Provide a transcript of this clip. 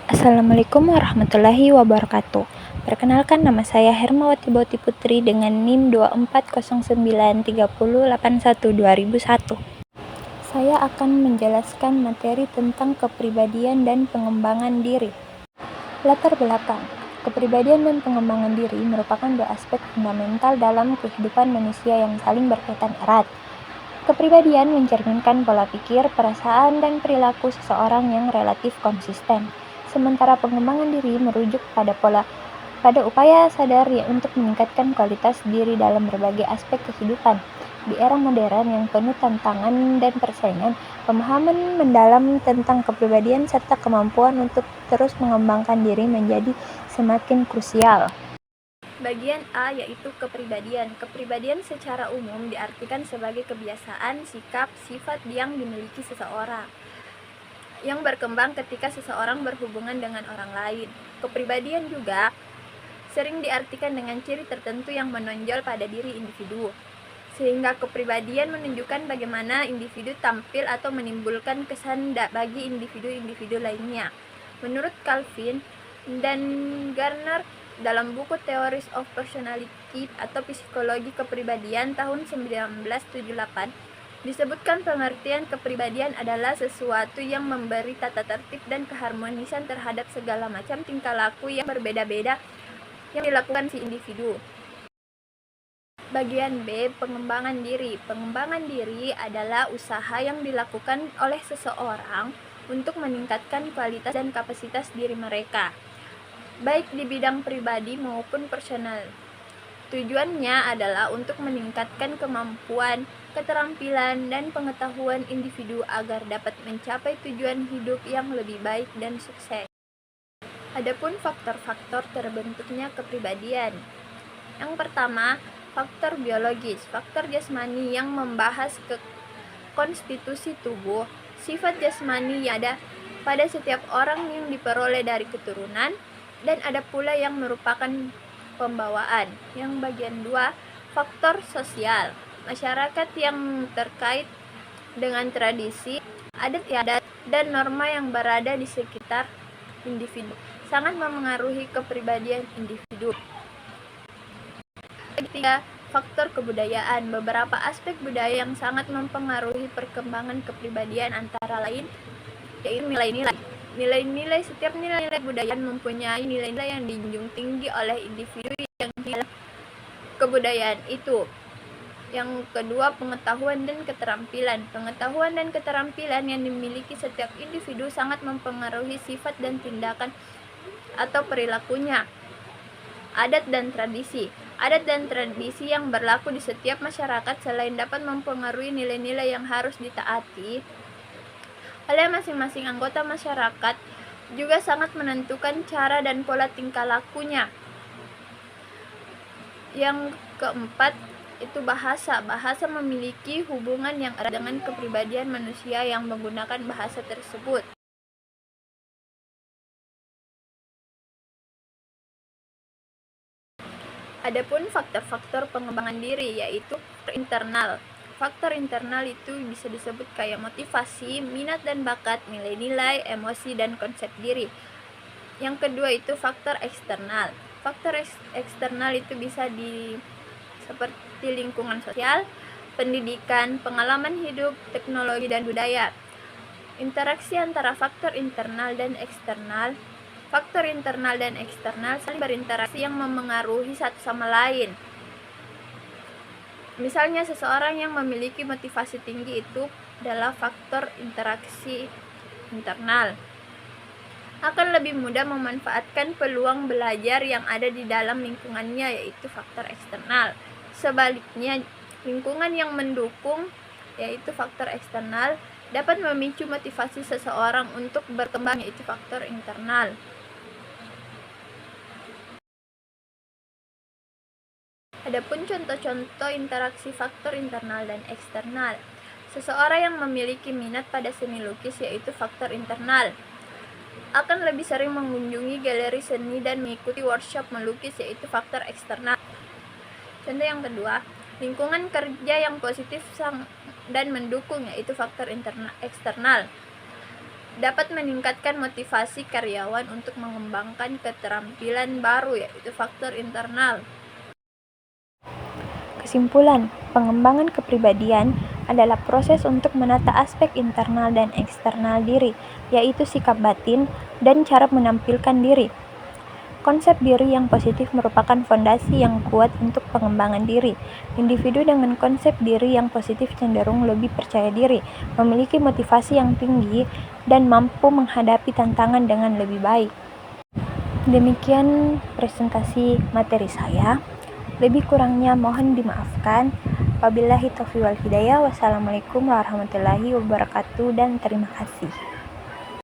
Assalamualaikum warahmatullahi wabarakatuh. Perkenalkan, nama saya Hermawati Bauti Putri dengan NIM 240930812001. Saya akan menjelaskan materi tentang kepribadian dan pengembangan diri. Latar belakang. Kepribadian dan pengembangan diri merupakan dua aspek fundamental dalam kehidupan manusia yang saling berkaitan erat. Kepribadian mencerminkan pola pikir, perasaan, dan perilaku seseorang yang relatif konsisten. Sementara pengembangan diri merujuk pada upaya sadar untuk meningkatkan kualitas diri dalam berbagai aspek kehidupan. Di era modern yang penuh tantangan dan persaingan, pemahaman mendalam tentang kepribadian serta kemampuan untuk terus mengembangkan diri menjadi semakin krusial. Bagian A yaitu kepribadian. Kepribadian secara umum diartikan sebagai kebiasaan, sikap, sifat yang dimiliki seseorang yang berkembang ketika seseorang berhubungan dengan orang lain. Kepribadian juga sering diartikan dengan ciri tertentu yang menonjol pada diri individu, sehingga kepribadian menunjukkan bagaimana individu tampil atau menimbulkan kesan bagi individu-individu lainnya. Menurut Calvin dan Garner dalam buku Theories of Personality atau Psikologi Kepribadian tahun 1978, disebutkan pengertian kepribadian adalah sesuatu yang memberi tata tertib dan keharmonisan terhadap segala macam tingkah laku yang berbeda-beda yang dilakukan si individu. Bagian B, pengembangan diri. Pengembangan diri adalah usaha yang dilakukan oleh seseorang untuk meningkatkan kualitas dan kapasitas diri mereka, baik di bidang pribadi maupun personal. Tujuannya adalah untuk meningkatkan kemampuan, keterampilan, dan pengetahuan individu agar dapat mencapai tujuan hidup yang lebih baik dan sukses. Adapun faktor-faktor terbentuknya kepribadian. Yang pertama, faktor biologis. Faktor jasmani yang membahas konstitusi tubuh. Sifat jasmani yang ada pada setiap orang yang diperoleh dari keturunan, dan ada pula yang merupakan pembawaan. Yang bagian 2, faktor sosial. Masyarakat yang terkait dengan tradisi, adat istiadat, dan norma yang berada di sekitar individu sangat memengaruhi kepribadian individu. Ketiga, faktor kebudayaan. Beberapa aspek budaya yang sangat mempengaruhi perkembangan kepribadian antara lain yaitu nilai-nilai. Nilai-nilai setiap nilai budaya mempunyai nilai-nilai yang dijunjung tinggi oleh individu yang dalam kebudayaan itu. Yang kedua, pengetahuan dan keterampilan. Pengetahuan dan keterampilan yang dimiliki setiap individu sangat mempengaruhi sifat dan tindakan atau perilakunya. Adat dan tradisi. Adat dan tradisi yang berlaku di setiap masyarakat selain dapat mempengaruhi nilai-nilai yang harus ditaati oleh masing-masing anggota masyarakat, juga sangat menentukan cara dan pola tingkah lakunya. Yang keempat, itu bahasa. Bahasa memiliki hubungan yang erat dengan kepribadian manusia yang menggunakan bahasa tersebut. Adapun faktor-faktor pengembangan diri yaitu internal. Faktor internal itu bisa disebut kayak motivasi, minat dan bakat, nilai-nilai, emosi, dan konsep diri. Yang kedua itu faktor eksternal. Faktor eksternal itu bisa seperti lingkungan sosial, pendidikan, pengalaman hidup, teknologi, dan budaya. Interaksi antara faktor internal dan eksternal. Faktor internal dan eksternal saling berinteraksi yang memengaruhi satu sama lain. Misalnya seseorang yang memiliki motivasi tinggi itu adalah faktor interaksi internal. Akan lebih mudah memanfaatkan peluang belajar yang ada di dalam lingkungannya, yaitu faktor eksternal. Sebaliknya, lingkungan yang mendukung, yaitu faktor eksternal, dapat memicu motivasi seseorang untuk berkembang, yaitu faktor internal. Adapun contoh-contoh interaksi faktor internal dan eksternal. Seseorang yang memiliki minat pada seni lukis, yaitu faktor internal, akan lebih sering mengunjungi galeri seni dan mengikuti workshop melukis, yaitu faktor eksternal. Contoh yang kedua, lingkungan kerja yang positif dan mendukung, yaitu faktor eksternal. dapat meningkatkan motivasi karyawan untuk mengembangkan keterampilan baru, yaitu faktor internal. Kesimpulan, pengembangan kepribadian adalah proses untuk menata aspek internal dan eksternal diri, yaitu sikap batin dan cara menampilkan diri. Konsep diri yang positif merupakan fondasi yang kuat untuk pengembangan diri. Individu dengan konsep diri yang positif cenderung lebih percaya diri, memiliki motivasi yang tinggi, dan mampu menghadapi tantangan dengan lebih baik. Demikian presentasi materi saya. Lebih kurangnya mohon dimaafkan. Wabillahi taufiq wal hidayah. Wassalamualaikum warahmatullahi wabarakatuh dan terima kasih.